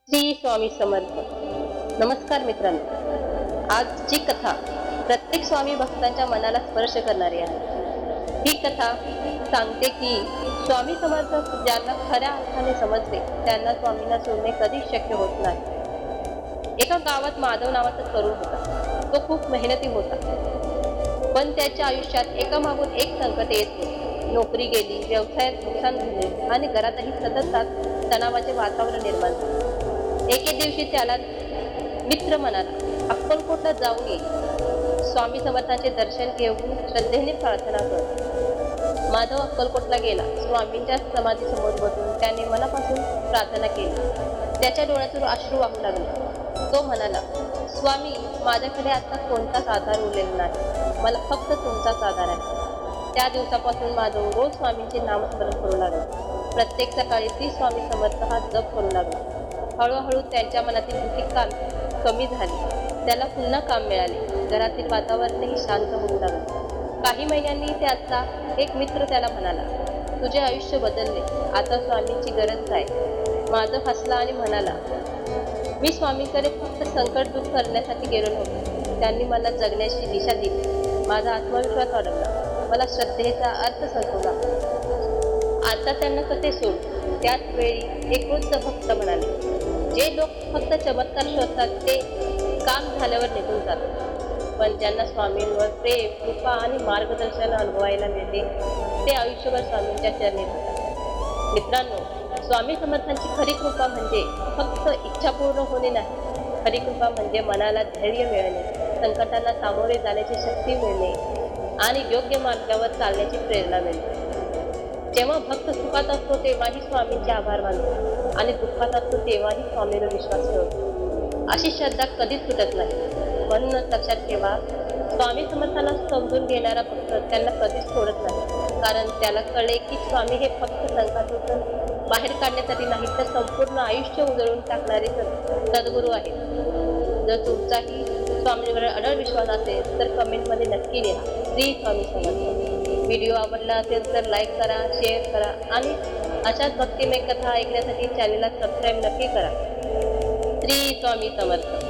श्री स्वामी समर्थ. नमस्कार मित्रांनो, आजची कथा प्रत्येक स्वामी भक्तांच्या मनाला स्पर्श करणारी आहे. ही कथा सांगते की स्वामी समर्थ ज्यांना खऱ्या अर्थाने समजले त्यांना स्वामींना सोडणे कधीच शक्य होत नाही. एका गावात माधव नावाचा तरुण होता. तो खूप मेहनती होता, पण त्याच्या आयुष्यात एकामागून एक संकट येत होते. नोकरी गेली, व्यवसायात नुकसान झाले आणि घरातही सतत तणावाचे वातावरण निर्माण झाले. एके दिवशी त्याला मित्र म्हणाला, अक्कलकोटला जाऊन ये, स्वामी समर्थांचे दर्शन घेऊन श्रद्धेने प्रार्थना कर. माधव अक्कलकोटला गेला. स्वामींच्या समाधीसमोर बसून त्याने मनापासून प्रार्थना केली. त्याच्या डोळ्यातून अश्रू वाहू लागले. तो म्हणाला, स्वामी, माझ्याकडे आता कोणताच आधार उरलेला नाही, मला फक्त तुमचाच आधार आहे. त्या दिवसापासून माधव रोज स्वामींचे नामस्मरण करू लागला. प्रत्येक सकाळी श्री स्वामी समर्थ हा जप करू लागला. हळूहळू त्यांच्या मनातील भीती कमी झाली. त्याला पुन्हा काम मिळाले. घरातील वातावरणही शांत होऊ लागले. काही महिन्यांनी त्याचा एक मित्र त्याला म्हणाला, तुझे आयुष्य बदलले, आता स्वामींची गरज आहे. माधव हसला आणि म्हणाला, मी स्वामींकडे फक्त संकट दूर करण्यासाठी गेलो नव्हतो. त्यांनी मला जगण्याची दिशा दिली. माझा आत्मविश्वास वाढवला, मला श्रद्धेचा अर्थ समजला. आता त्यांना कसे सोड. त्याच वेळी एक वृद्ध भक्त म्हणाले, जे लोक फक्त चमत्कार शोधतात ते काम झाल्यावर निघून जातात, पण ज्यांना स्वामींवर प्रेम, कृपा आणि मार्गदर्शन अनुभवायला मिळते ते आयुष्यभर स्वामींच्या चरणी राहतात. मित्रांनो, स्वामी समर्थांची खरी कृपा म्हणजे फक्त इच्छा पूर्ण होणे नाही. खरी कृपा म्हणजे मनाला धैर्य मिळणे, संकटांना सामोरे जाण्याची शक्ती मिळणे आणि योग्य मार्गावर चालण्याची प्रेरणा मिळते. जेव्हा भक्त सुखात असतो तेव्हाही स्वामींचे आभार मानतो आणि दुःखात असतो तेव्हाही स्वामींवर विश्वास ठेवतो. अशी श्रद्धा कधीच सुटत नाही. म्हणूनच लक्षात ठेवा, स्वामी समर्थांना समजून घेणारा भक्त त्यांना कधीच सोडत नाही, कारण त्याला कळले की स्वामी हे फक्त संकटातून बाहेर काढण्यासाठी नाही, तर संपूर्ण आयुष्य उजळून टाकणारे सद्गुरू आहेत. जर तुमचाही स्वामींवर अढळ विश्वास असेल तर कमेंटमध्ये नक्की लिहा, श्री स्वामी समर्थ. व्हिडिओ आवडला असेल तर लाईक करा, शेअर करा आणि अशाच भक्तिमय कथा ऐकण्यासाठी चॅनलला सबस्क्राईब नक्की करा. श्री स्वामी समर्थ.